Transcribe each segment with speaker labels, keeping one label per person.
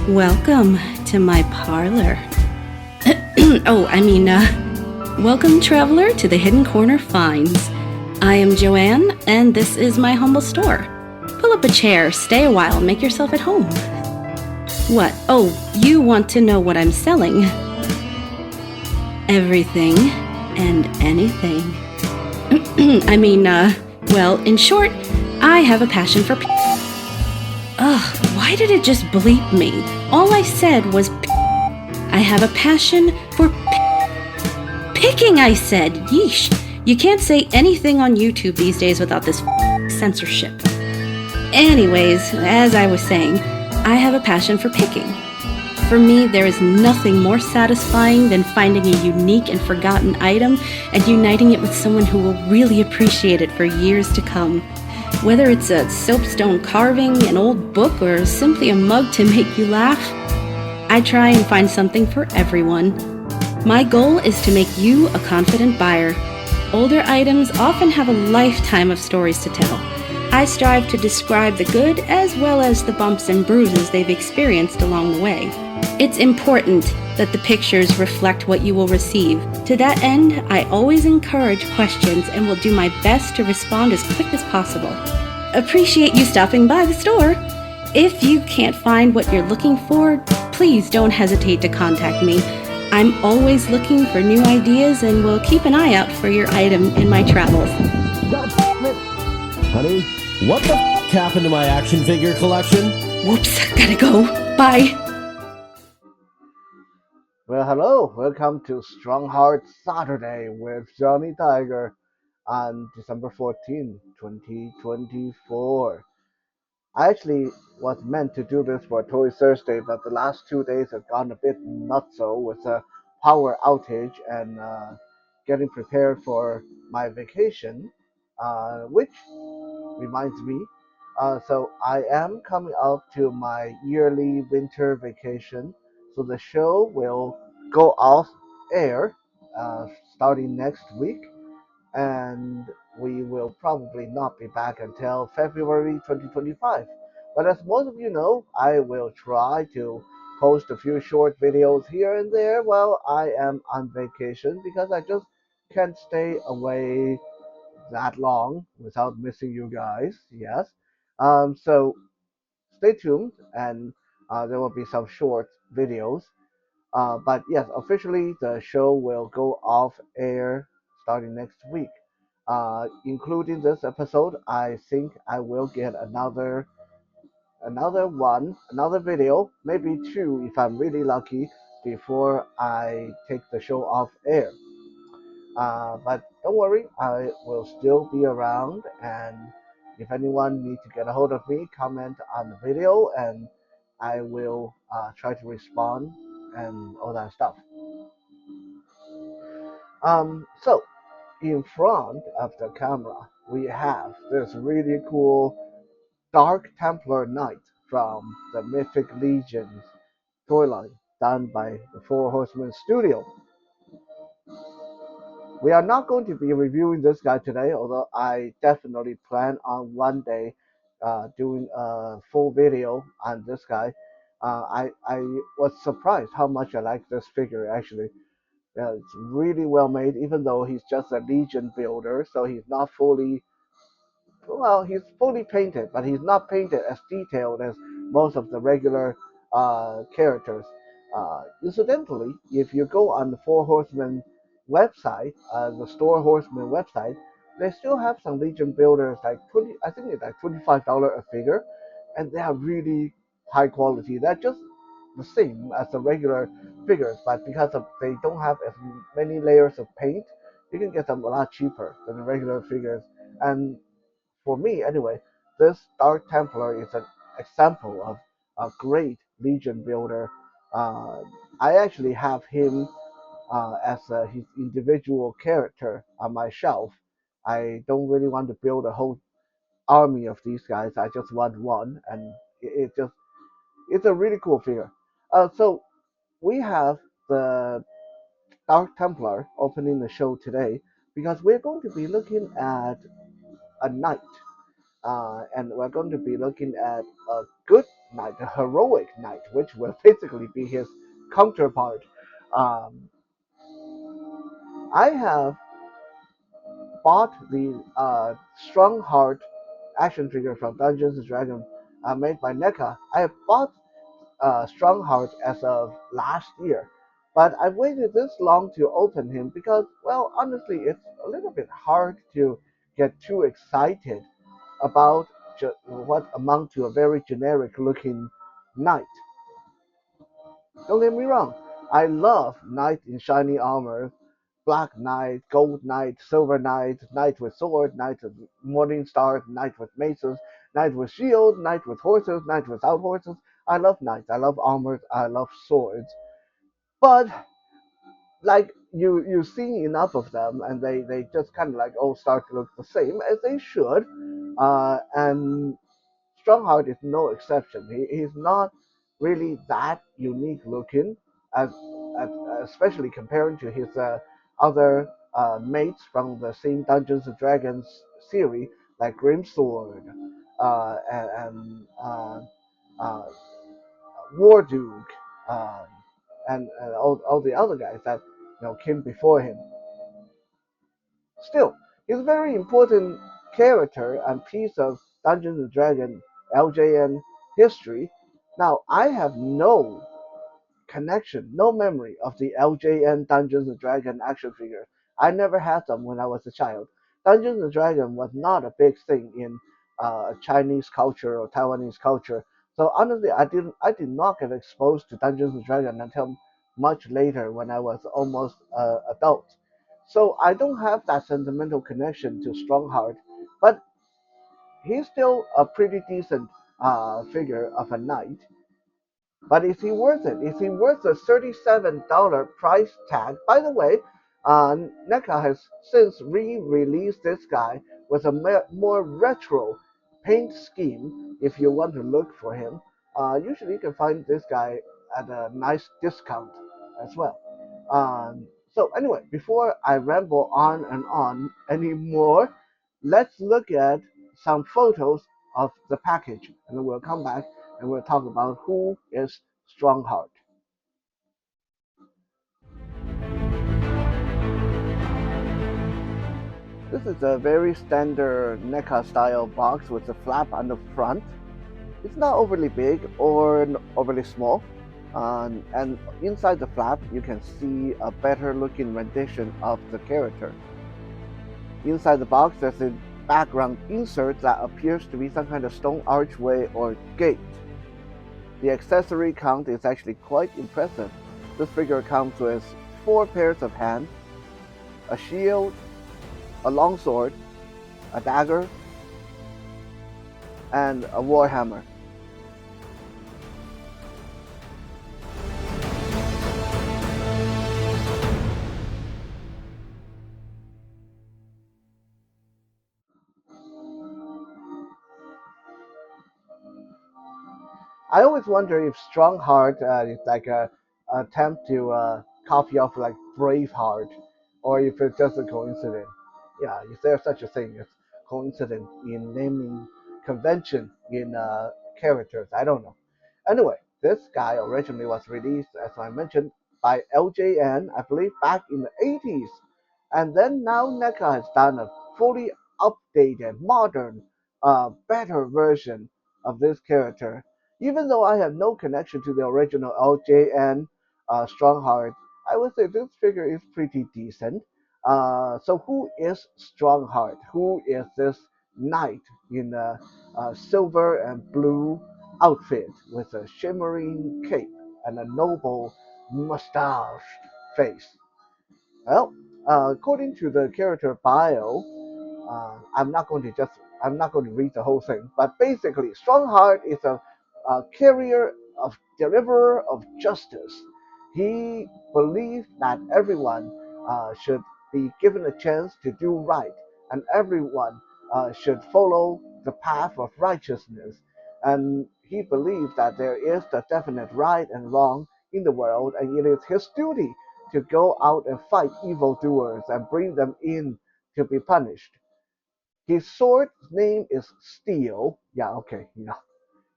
Speaker 1: Welcome to my parlor. Welcome, traveler, to the Hidden Corner Finds. I am Joanne, and this is my humble store. Pull up a chair, stay a while, make yourself at home. What? Oh, you want to know what I'm selling? Everything and anything. In short, I have a passion for why did it just bleep me? All I said was I have a passion for picking, I said. Yeesh. You can't say anything on YouTube these days without this censorship. Anyways, as I was saying, I have a passion for picking. For me, there is nothing more satisfying than finding a unique and forgotten item and uniting it with someone who will really appreciate it for years to come. Whether it's a soapstone carving, an old book, or simply a mug to make you laugh, I try and find something for everyone. My goal is to make you a confident buyer. Older items often have a lifetime of stories to tell. I strive to describe the good as well as the bumps and bruises they've experienced along the way. It's important that the pictures reflect what you will receive. To that end, I always encourage questions and will do my best to respond as quick as possible. Appreciate you stopping by the store. If you can't find what you're looking for, please don't hesitate to contact me. I'm always looking for new ideas and will keep an eye out for your item in my travels.
Speaker 2: God damn it! Honey, what the f*** happened to my action figure collection?
Speaker 1: Whoops, gotta go. Bye.
Speaker 3: Well, hello. Welcome to Strongheart Saturday with Johnny Tiger on December 14, 2024. I actually was meant to do this for Toy Thursday, but the last 2 days have gone a bit nutso with a power outage and getting prepared for my vacation, which reminds me. So I am coming up to my yearly winter vacation. So the show will go off air starting next week, and we will probably not be back until February 2025. But as most of you know, I will try to post a few short videos here and there while I am on vacation because I just can't stay away that long without missing you guys. Yes. So stay tuned, and there will be some short videos. But yes, officially the show will go off air starting next week. Including this episode, I think I will get another video, maybe two if I'm really lucky, before I take the show off air. But don't worry, I will still be around, and if anyone needs to get a hold of me, comment on the video, and I will try to respond and all that stuff. So in front of the camera, we have this really cool Dark Templar Knight from the Mythic Legions toy line, done by the Four Horsemen Studio. We are not going to be reviewing this guy today, although I definitely plan on one day doing a full video on this guy. I was surprised how much I like this figure actually. It's really well made, even though he's just a Legion builder, so he's not fully, well, he's fully painted, but he's not painted as detailed as most of the regular characters. Incidentally, if you go on the Four Horsemen website, the Store Horsemen website, they still have some Legion builders like 20. I think it's like $25 a figure, and they are really high quality. They're just the same as the regular figures, but because of they don't have as many layers of paint, you can get them a lot cheaper than the regular figures. And for me anyway, this Dark Templar is an example of a great Legion builder. Uh, I actually have him as his individual character on my shelf. I don't really want to build a whole army of these guys. I just want one, and it's a really cool figure. So we have the Dark Templar opening the show today because we're going to be looking at a knight. and we're going to be looking at a good knight, a heroic knight, which will basically be his counterpart. Um, I have bought the Strongheart action figure from Dungeons and Dragons made by Neca. I have bought Strongheart as of last year, but I waited this long to open him because, well, honestly, it's a little bit hard to get too excited about what amount to a very generic looking knight. Don't get me wrong, I love knight in shiny armor, black knight, gold knight, silver knight, knight with sword, knight with morning star, knight with maces, knight with shield, knight with horses, knight without horses. I love knights, I love armors, I love swords. But like you've seen enough of them and they just kind of like all start to look the same as they should. And Strongheart is no exception. He's not really that unique looking, as, as especially comparing to his other mates from the same Dungeons and Dragons series, like Grimsword and uh, Warduke, um, and all the other guys that came before him. Still, he's a very important character and piece of Dungeons and Dragons LJN history. Now, I have no connection, no memory of the LJN Dungeons and Dragons action figure. I never had them when I was a child. Dungeons and Dragons was not a big thing in Chinese culture or Taiwanese culture. So honestly, I did not get exposed to Dungeons and Dragons until much later when I was almost adult. So I don't have that sentimental connection to Strongheart, but he's still a pretty decent figure of a knight. But is he worth it? Is he worth the $37 price tag? By the way, NECA has since re-released this guy with a more retro paint scheme. If you want to look for him, usually you can find this guy at a nice discount as well. So anyway, before I ramble on and on anymore, let's look at some photos of the package, and then we'll come back and we'll talk about who is Strongheart. This is a very standard NECA style box with a flap on the front. It's not overly big or overly small. And inside the flap, you can see a better looking rendition of the character. Inside the box, there's a background insert that appears to be some kind of stone archway or gate. The accessory count is actually quite impressive. This figure comes with 4 pairs of hands, a shield, a longsword, a dagger, and a warhammer. I always wonder if Strongheart is like a attempt to copy off like Braveheart, or if it's just a coincidence. Yeah, is there such a thing as coincidence in naming convention in characters? I don't know. Anyway, this guy originally was released, as I mentioned, by LJN, I believe, back in the 80s. And then now NECA has done a fully updated, modern, better version of this character. Even though I have no connection to the original LJN Strongheart, I would say this figure is pretty decent. So who is Strongheart? Who is this knight in a, silver and blue outfit with a shimmering cape and a noble mustached face? Well, according to the character bio, I'm not going to read the whole thing, but basically, Strongheart is a carrier of deliverer of justice. He believes that everyone should be given a chance to do right, and everyone should follow the path of righteousness. And he believes that there is the definite right and wrong in the world, and it is his duty to go out and fight evildoers and bring them in to be punished. His sword name is Steel. Yeah, okay,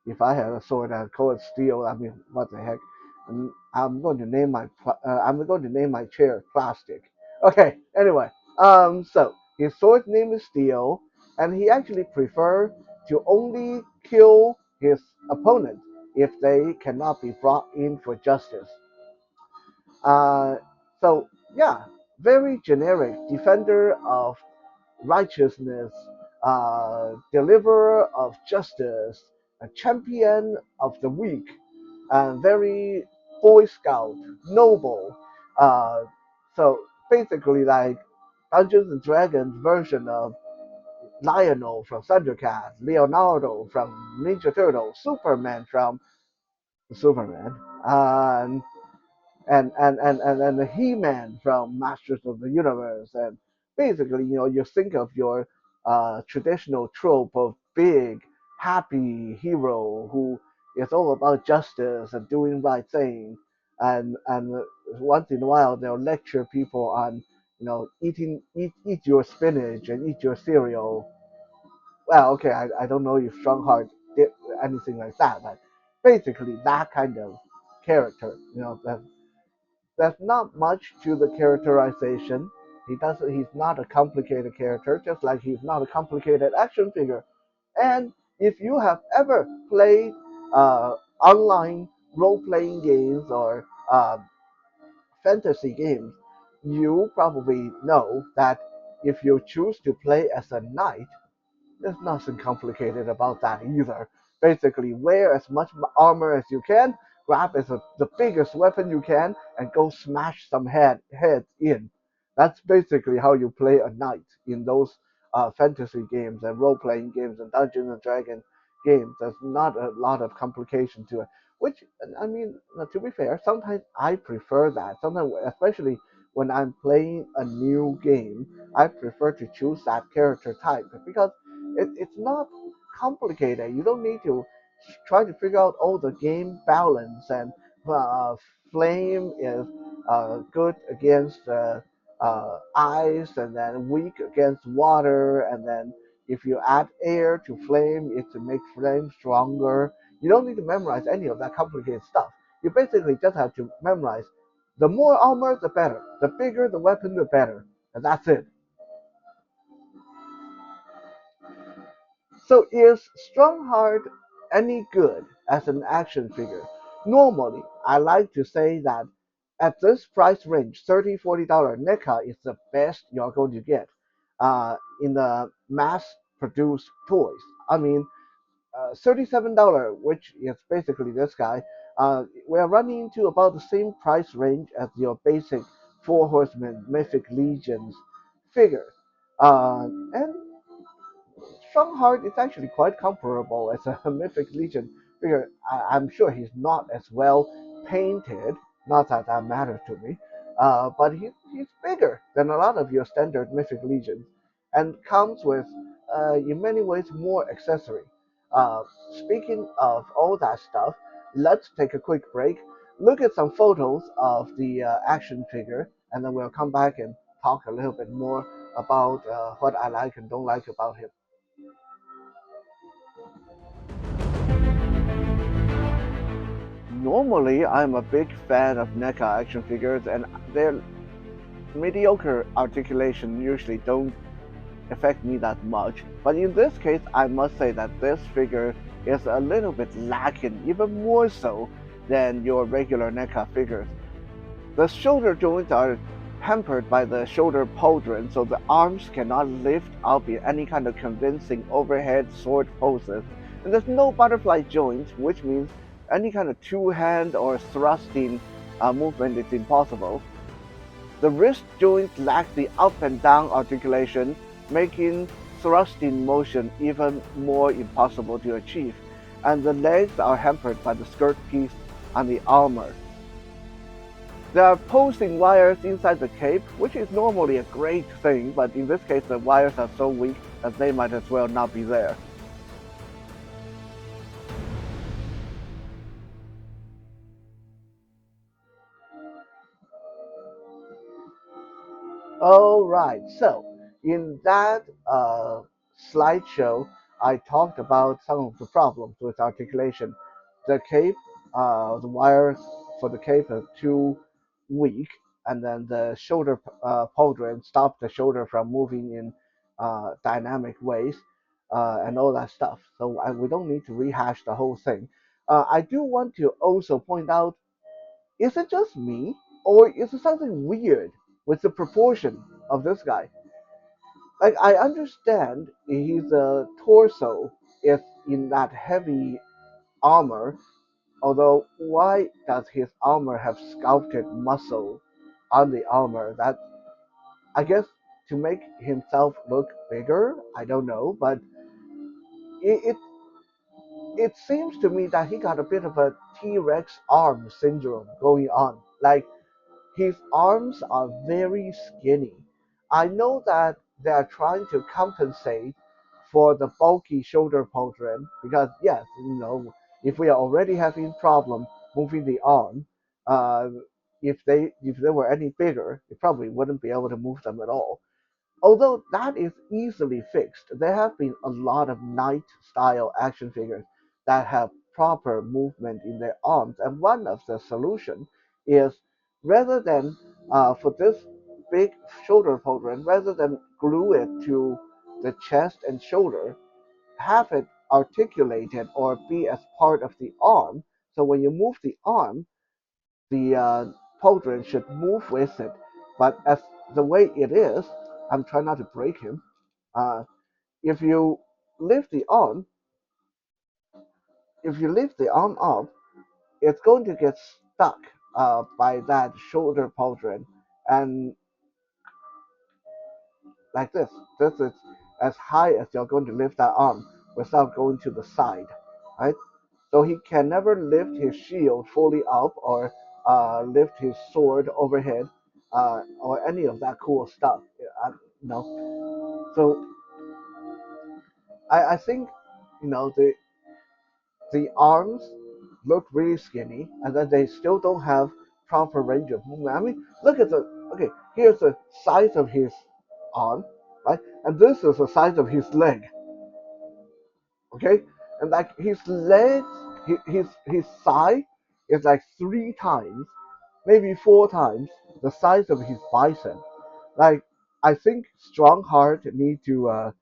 Speaker 3: if I had a sword and call it Steel, I mean, what the heck? I'm going to name I'm going to name my chair Plastic. Okay, anyway, so his sword name is Steel, and he actually prefer to only kill his opponent if they cannot be brought in for justice. Uh, so yeah, very generic defender of righteousness, deliverer of justice, a champion of the weak, and very Boy Scout, noble. Uh, so basically, like Dungeons and Dragons version of Lionel from Thundercats, Leonardo from Ninja Turtles, Superman from Superman, and and the He-Man from Masters of the Universe, and basically, you think of your traditional trope of big, happy hero who is all about justice and doing right thing, and once in a while they'll lecture people on, eat your spinach and eat your cereal. Well, okay, I don't know if Strongheart did anything like that, but basically that kind of character, that there's not much to the characterization. He's not a complicated character, just like he's not a complicated action figure. And if you have ever played online role-playing games or fantasy games, you probably know that if you choose to play as a knight, there's nothing complicated about that either. Basically, wear as much armor as you can, grab the biggest weapon you can, and go smash some heads in. That's basically how you play a knight in those fantasy games and role playing games and Dungeons and Dragons games. There's not a lot of complication to it. Which, I mean, to be fair, sometimes I prefer that. Sometimes, especially when I'm playing a new game, I prefer to choose that character type because it's not complicated. You don't need to try to figure out all the game balance and uh, flame is good against ice and then weak against water and then if you add air to flame it to make flame stronger. You don't need to memorize any of that complicated stuff. You basically just have to memorize the more armor the better, the bigger the weapon the better, and that's it. So is Strongheart any good as an action figure? Normally, I like to say that at this price range, $30-$40, Neca is the best you're going to get in the mass-produced toys. I mean, $37, which is basically this guy, we're running into about the same price range as your basic Four Horsemen Mythic Legions figure. And Strongheart is actually quite comparable as a Mythic Legion figure. I'm sure he's not as well painted, not that that matters to me, but he's bigger than a lot of your standard Mythic Legions and comes with, in many ways, more accessory. Uh, Speaking of all that stuff, let's take a quick break, look at some photos of the action figure, and then we'll come back and talk a little bit more about what I like and don't like about him. Normally, I'm a big fan of Neca action figures, and their mediocre articulation usually don't affect me that much. But in this case, I must say that this figure is a little bit lacking, even more so than your regular Neca figures. The shoulder joints are hampered by the shoulder pauldron, so the arms cannot lift up in any kind of convincing overhead sword poses. And there's no butterfly joints, which means any kind of two-hand or thrusting movement is impossible. The wrist joints lack the up and down articulation, making thrusting motion even more impossible to achieve. And the legs are hampered by the skirt piece on the armor. There are pulsing wires inside the cape, which is normally a great thing, but in this case the wires are so weak that they might as well not be there. Alright, so in that slideshow, I talked about some of the problems with articulation. The cape, the wires for the cape are too weak, and then the shoulder pauldron stop the shoulder from moving in dynamic ways, and all that stuff. So we don't need to rehash the whole thing. I do want to also point out, is it just me, or is it something weird with the proportion of this guy? Like, I understand his torso is in that heavy armor, although why does his armor have sculpted muscle on the armor? That, I guess, to make himself look bigger. I don't know, but it it seems to me that he got a bit of a T-Rex arm syndrome going on. Like, his arms are very skinny. I know that they are trying to compensate for the bulky shoulder pauldron because, yes, if we are already having problem moving the arm, uh, if they were any bigger, they probably wouldn't be able to move them at all. Although that is easily fixed, there have been a lot of knight style action figures that have proper movement in their arms, and one of the solution is, rather than for this big shoulder pauldron, rather than glue it to the chest and shoulder, have it articulated or be as part of the arm. So when you move the arm, the pauldron should move with it. But as the way it is, I'm trying not to break him. Uh, if you lift the arm, if you lift the arm up, it's going to get stuck by that shoulder pauldron, and like this. This is as high as you're going to lift that arm without going to the side, right? So he can never lift his shield fully up or lift his sword overhead or any of that cool stuff. No. So I think the arms look really skinny, and then they still don't have proper range of movement. I mean, look at the okay. Here's the size of his arm, right? And this is the size of his leg, okay? And like his legs, his thigh is like 3 times, maybe 4 times the size of his bicep. Like, I think Strongheart need to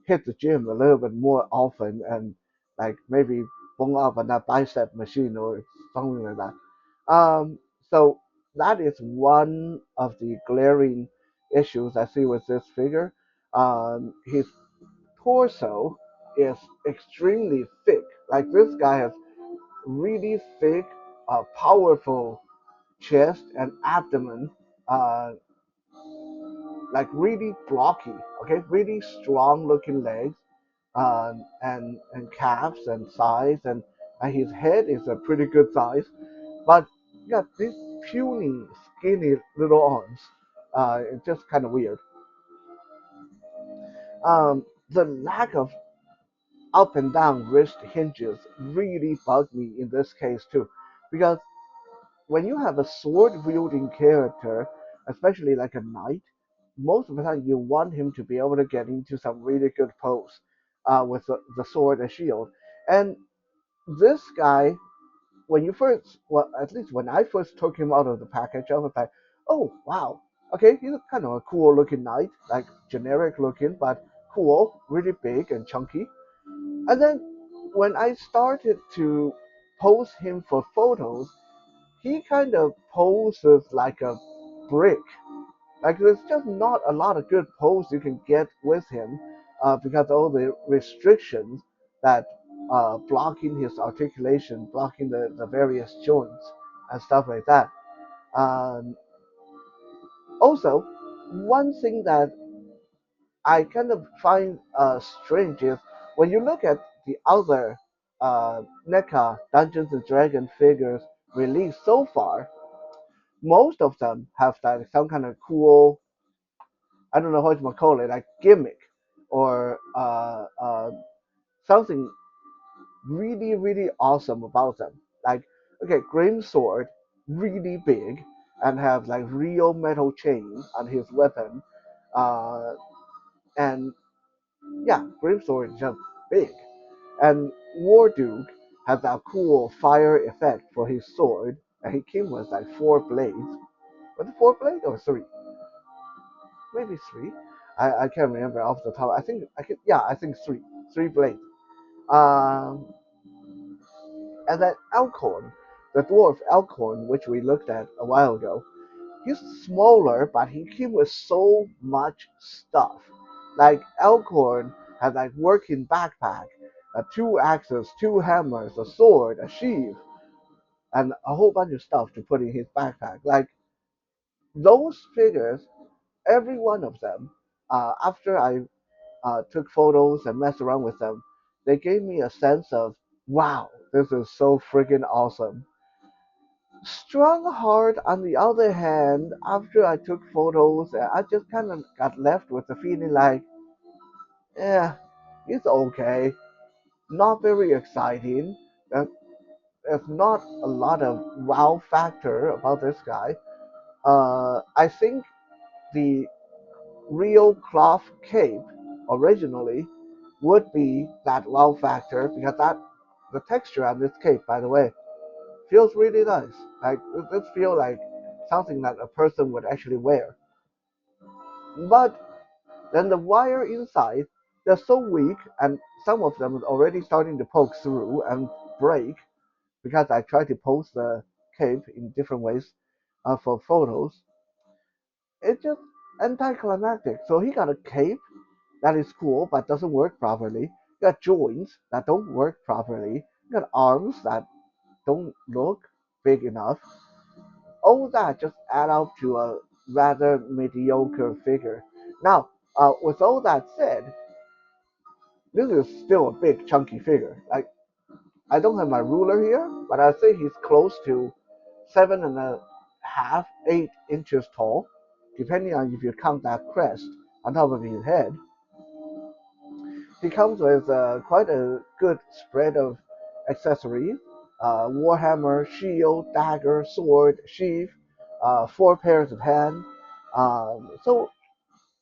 Speaker 3: hit the gym a little bit more often and like maybe bone up on that bicep machine or something like that. So that is one of the glaring issues I see with this figure. His torso is extremely thick. Like, this guy has really thick, powerful chest and abdomen, uh, like really blocky. Okay, really strong looking legs, and calves and thighs, and his head is a pretty good size, but yeah, these puny, skinny little arms, it's just kind of weird. The lack of up and down wrist hinges really bug me in this case too, because when you have a sword wielding character, especially like a knight, most of the time you want him to be able to get into some really good pose with the sword and shield. And this guy, when you first, well, at least when I first took him out of the package, I was like, oh wow, okay, he's kind of a cool looking knight, like generic looking, but cool, really big and chunky. And then when I started to pose him for photos, he kind of poses like a brick. Like, there's just not a lot of good pose you can get with him because of all the restrictions that blocking his articulation, blocking the various joints and stuff like that. Um, Also, one thing that I kind of find strange is when you look at the other Neca Dungeons and Dragons figures released so far, most of them have that some kind of cool, I don't know how to call it, like gimmick or something really really awesome about them. Like, okay, Grim Sword, really big and have like real metal chain on his weapon, uh, and Yeah, Grimsword is just big. And Warduke has that cool fire effect for his sword, and he came with like 4 blades. Was it 4 blades or three? Maybe three. I can't remember off the top. I think I can. Yeah, I think three. 3 blades. Um, and then Elkhorn, the dwarf Elkhorn, which we looked at a while ago. He's smaller, but he came with so much stuff. Like Elkhorn has like working backpack, 2 axes, 2 hammers, a sword, a sheath, and a whole bunch of stuff to put in his backpack. Like those figures, every one of them. After I took photos and messed around with them, they gave me a sense of wow, this is so freaking awesome. Strongheart, on the other hand, after I took photos, I just kind of got left with the feeling like, yeah, it's okay. Not very exciting. Uh, There's not a lot of wow factor about this guy. I think the real cloth cape originally would be that wow factor because that the texture on this cape, by the way, feels really nice. Like it feels like something that a person would actually wear. But then the wire inside, they're so weak, and some of them are already starting to poke through and break because I tried to post the cape in different ways for photos. It's just anticlimactic. So he got a cape that is cool but doesn't work properly. You got joints that don't work properly. You got arms that don't look big enough. All that just add up to a rather mediocre figure. Now, with all that said, this is still a big chunky figure. Like I don't have my ruler here, but I say he's close to 7.5, 8 inches tall, depending on if you count that crest on top of his head. He comes with quite a good spread of accessories: warhammer, shield, dagger, sword, sheath, 4 pairs of hands. So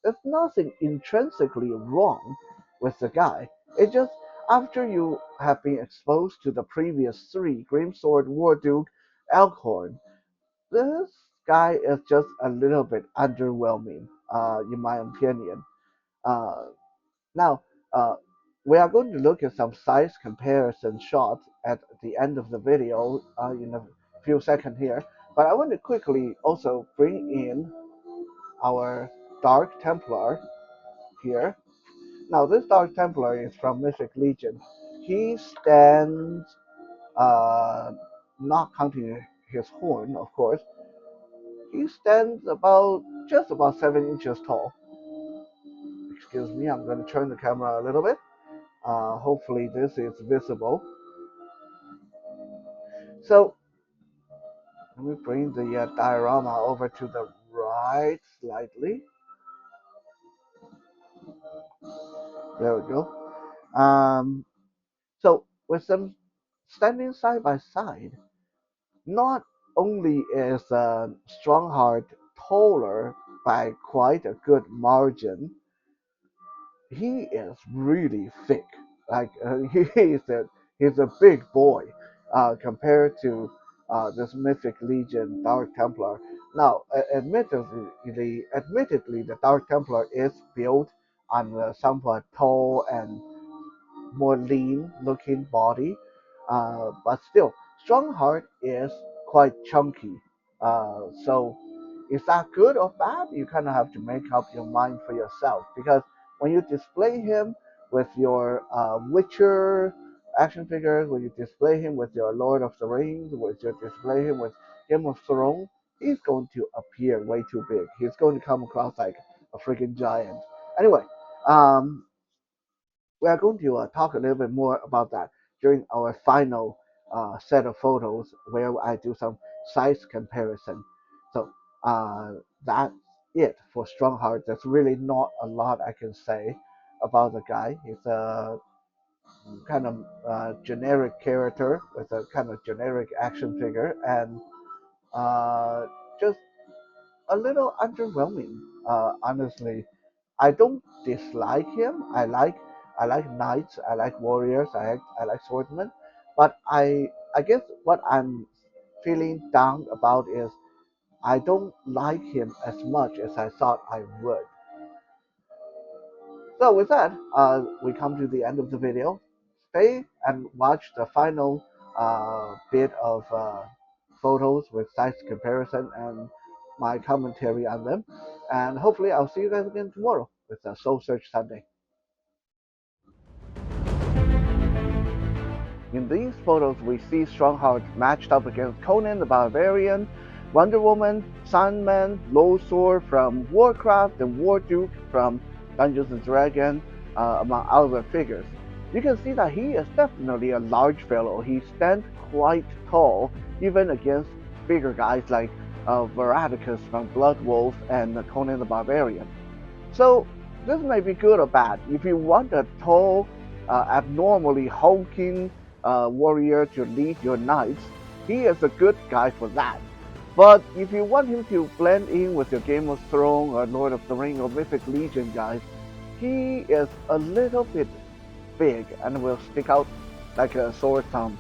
Speaker 3: there's nothing intrinsically wrong with the guy. It's just after you have been exposed to the previous 3, Grimsword, Warduke, Elkhorn, this guy is just a little bit underwhelming, in my opinion. Uh, Now, uh, we are going to look at some size comparison shots at the end of the video in a few seconds here. But I want to quickly also bring in our Dark Templar here. Now, this Dark Templar is from Mythic Legion. He stands, uh, not counting his horn, of course, he stands about just about 7 inches tall. Excuse me, I'm going to turn the camera a little bit. Hopefully this is visible. So let me bring the diorama over to the right slightly. There we go. So with them standing side by side, not only is Strongheart taller by quite a good margin, he is really thick. Like he's a big boy compared to this Mythic Legion Dark Templar. Now, admittedly, the Dark Templar is built on a somewhat tall and more lean looking body. But still, Strongheart is quite chunky. So is that good or bad? You kind of have to make up your mind for yourself because when you display him with your Witcher action figures, when you display him with your Lord of the Rings, when you display him with Game of Thrones, he's going to appear way too big. He's going to come across like a freaking giant. Anyway, um, we are going to talk a little bit more about that during our final set of photos where I do some size comparison. So that's it for Strongheart. There's really not a lot I can say about the guy. He's a kind of generic character with a kind of generic action figure and just a little underwhelming, honestly. I don't dislike him. I like knights. I like warriors. I like swordsmen. But I guess what I'm feeling down about is I don't like him as much as I thought I would. So with that, we come to the end of the video. Stay and watch the final bit of photos with size comparison and my commentary on them. And hopefully I'll see you guys again tomorrow with the Soul Search Sunday. In these photos, we see Strongheart matched up against Conan the Barbarian, Wonder Woman, Sandman, Longsword from Warcraft, and War Duke from Dungeons and Dragons, among other figures. You can see that he is definitely a large fellow. He stands quite tall, even against bigger guys like Veradicus from Blood Wolf and Conan the Barbarian. So this may be good or bad. If you want a tall, abnormally hulking warrior to lead your knights, he is a good guy for that. But if you want him to blend in with your Game of Thrones or Lord of the Rings or Mythic Legion guys, he is a little bit big and will stick out like a sore thumb.